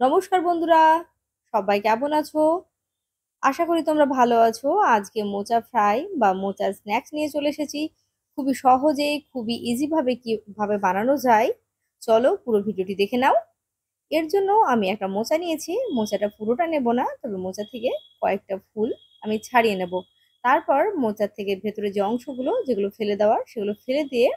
নমস্কার বন্ধুরা, সবাই কেমন আছো? আশা করি তোমরা ভালো আছো। আজকে মোচা ফ্রাই বা মোচার স্ন্যাক্স নিয়ে চলে এসেছি। খুবই সহজে, খুবই ইজি ভাবে কিভাবে বানানো যায়, চলো পুরো ভিডিওটি দেখে নাও। এর জন্য আমি একটা মোচা নিয়েছি। মোচাটা পুরোটা নেব না, তবে মোচা থেকে কয়েকটা ফুল আমি ছাড়িয়ে নেব। তারপর মোচার থেকে ভেতরে যে অংশগুলো যেগুলো ফেলে দেওয়ার সেগুলো ফেলে দিয়ে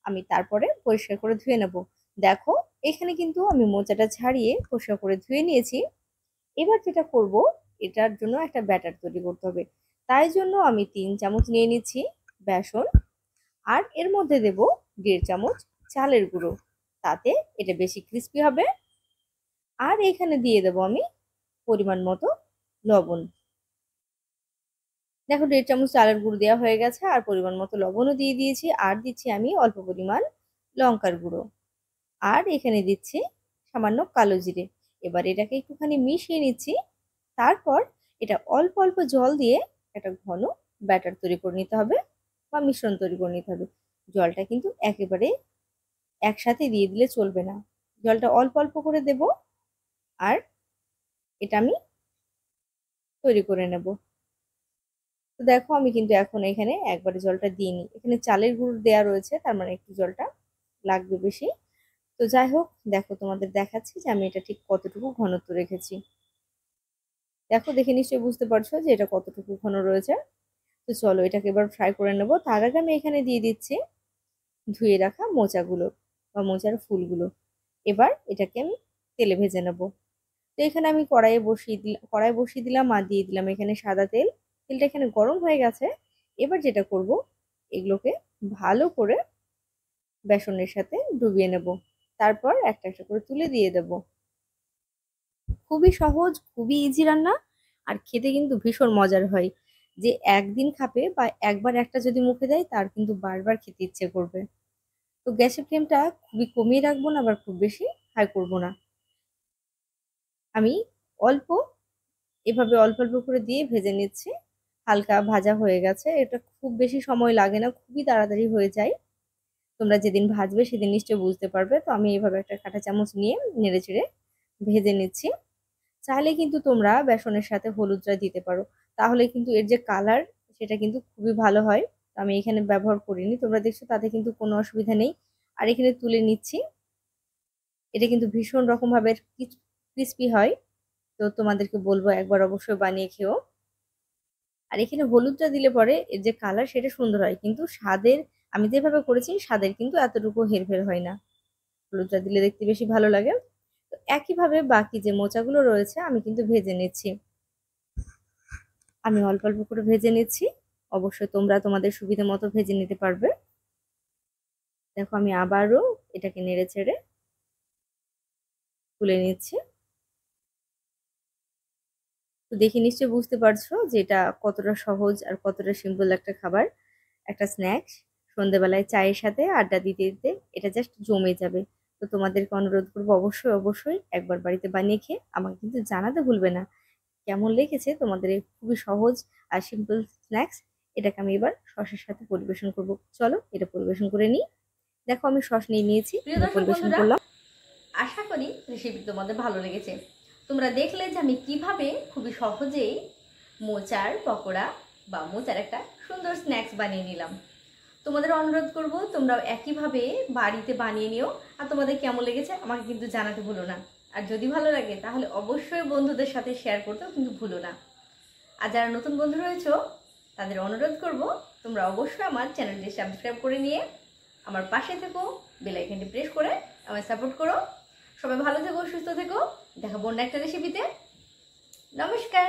আমি তারপরে পরিষ্কার করে ধুয়ে নেব। দেখো, এখানে কিন্তু আমি মোচাটা ছাড়িয়ে পরিষ্কার করে ধুয়ে নিয়েছি। এবার যেটা করব, এটার জন্য একটা ব্যাটার তৈরি করতে হবে। তাই জন্য আমি 3 চামচ নিয়ে নিচ্ছি বেসন, আর এর মধ্যে দেব 1.5 চামচ চালের গুঁড়ো, তাতে এটা বেশি ক্রিস্পি হবে। আর এখানে দিয়ে দেব আমি পরিমাণ মতো লবণ। দেখো, 1.5 চামচ চালের গুঁড়ো দেওয়া হয়ে গেছে, আর পরিমাণ মতো লবণও দিয়ে দিয়েছি। আর দিচ্ছি আমি অল্প পরিমাণ লঙ্কার গুঁড়ো, আর এখানে দিচ্ছি সামান্য কালো জিরে। এবার এটাকে একটুখানি মিশিয়ে নিচ্ছি। তারপর এটা অল্প অল্প জল দিয়ে একটা ঘন ব্যাটার তৈরি করে নিতে হবে বা মিশ্রণ তৈরি করে নিতে হবে। জলটা কিন্তু একেবারে একসাথে দিয়ে দিলে চলবে না, জলটা অল্প অল্প করে দেব। আর এটা আমি তৈরি করে নেব। তো দেখো, আমি কিন্তু এখন এখানে একবারে জলটা দিইনি, এখানে চালের গুঁড়ো দেওয়া রয়েছে, তার মানে একটু জলটা লাগবে বেশি। তো যাই হোক, দেখো তোমাদের দেখাচ্ছি যে আমি এটা ঠিক কতটুকু ঘনত্ব রেখেছি। দেখো, দেখে নিশ্চয়ই বুঝতে পারছো যে এটা কতটুকু ঘন রয়েছে। তো চলো এটাকে এবার ফ্রাই করে নেব। তার আগে আমি এখানে দিয়ে দিচ্ছি ধুয়ে রাখা মোচাগুলো বা মোচার ফুলগুলো। এবার এটাকে আমি তেলে ভেজে নেব। তো এখানে আমি কড়াই বসিয়ে দিলাম আর দিয়ে দিলাম এখানে সাদা তেল। তেলটা এখানে গরম হয়ে গেছে। এবার যেটা করব, এগুলোকে ভালো করে বেসনের সাথে ডুবিয়ে নেব। তারপর একটা একটা করে তুলে দিয়ে দেব। খুবই সহজ, খুবই ইজি রান্না, আর খেতে কিন্তু ভীষণ মজার হয়। যে একদিন খাবে বা একবার একটা যদি মুখে দেয়, তার কিন্তু বারবার খেতে ইচ্ছে করবে। তো গ্যাসের ফ্লেমটা খুবই কমিয়ে রাখবো না, আবার খুব বেশি হাই করব না। আমি অল্প এভাবে অল্প অল্প করে দিয়ে ভেজে নিচ্ছি। হালকা ভাজা হয়ে গেছে, এটা খুব বেশি সময় লাগে না, খুবই তাড়াতাড়ি হয়ে যায়। তোমরা যেদিন ভাজবে সেদিন নিশ্চয়ই বুঝতে পারবে। তো আমি এইভাবে একটা কাঁটা চামচ নিয়ে নেড়ে চেড়ে ভেজে নিচ্ছি। চাইলে কিন্তু তোমরা বেসনের সাথে হলুদটা দিতে পারো, তাহলে কিন্তু এর যে কালার সেটা কিন্তু খুবই ভালো হয়। আমি এখানে ব্যবহার করিনি, তোমরা দেখছো তাতে কিন্তু কোনো অসুবিধা নেই। আর এখানে তুলে নিচ্ছি। এটা কিন্তু ভীষণ রকম ভাবে ক্রিস্পি হয়। তো তোমাদেরকে বলবো একবার অবশ্যই বানিয়ে খেও। আর এখানে হলুদটা দিলে পরে এর যে কালার সেটা সুন্দর হয়, কিন্তু স্বাদের আমি যেভাবে করেছি স্বাদের কিন্তু এতটুকু হেরফের হয় না। হলুদটা দিলে দেখতে বেশি ভালো লাগে। তো একইভাবে বাকি যে মোচাগুলো রয়েছে আমি কিন্তু ভেজে নিচ্ছি। আমি অল্প অল্প করে ভেজে নিচ্ছি। অবশ্যই তোমরা তোমাদের সুবিধা মতো ভেজে নিতে পারবে। দেখো, আমি আবারও এটাকে নেড়ে ছেড়ে তুলে নিচ্ছি। তো দেখে নিশ্চয়ই বুঝতে পারছো যে এটা কতটা সহজ আর কতটা সিম্পল একটা খাবার, একটা স্ন্যাক্স। সন্ধ্যেবেলায় চায়ের সাথে আড্ডা দিতে দিতে এটা জাস্ট জমে যাবে। তো তোমাদেরকে অনুরোধ করবো, অবশ্যই অবশ্যই একবার বাড়িতে বানিয়ে খেয়ে আমাকে কিন্তু জানাতে ভুলবে না কেমন লেগেছে তোমাদের এই খুবই সহজ আর সিম্পল স্ন্যাক্স। এটাকে আমি এবার সসের সাথে পরিবেশন করব। চলো এটা পরিবেশন করে নিই। দেখো, আমি সস নিয়ে নিয়েছি, পরিবেশন করলাম। আশা করি রেসিপি তোমাদের ভালো লেগেছে। তোমরা দেখলে যে আমি কিভাবে খুবই সহজেই মোচার পকোড়া বা মোচার একটা সুন্দর স্ন্যাক্স বানিয়ে নিলাম। তোমাদের অনুরোধ করব তোমরাও একইভাবে বাড়িতে বানিয়ে নিও। আর তোমাদের কেমন লেগেছে আমাকে কিন্তু জানাতে ভুলো না। আর যদি ভালো লাগে তাহলে অবশ্যই বন্ধুদের সাথে শেয়ার করতেও কিন্তু ভুলো না। আর যারা নতুন বন্ধু রয়েছে তাদের অনুরোধ করব তোমরা অবশ্যই আমার চ্যানেলটি সাবস্ক্রাইব করে নিয়ে আমার পাশে থেকো, বেল আইকনটি প্রেস করে আমায় সাপোর্ট করো। সবাই ভালো থেকো, সুস্থ থেকো। দেখাবো অন্য একটা রেসিপিতে। নমস্কার।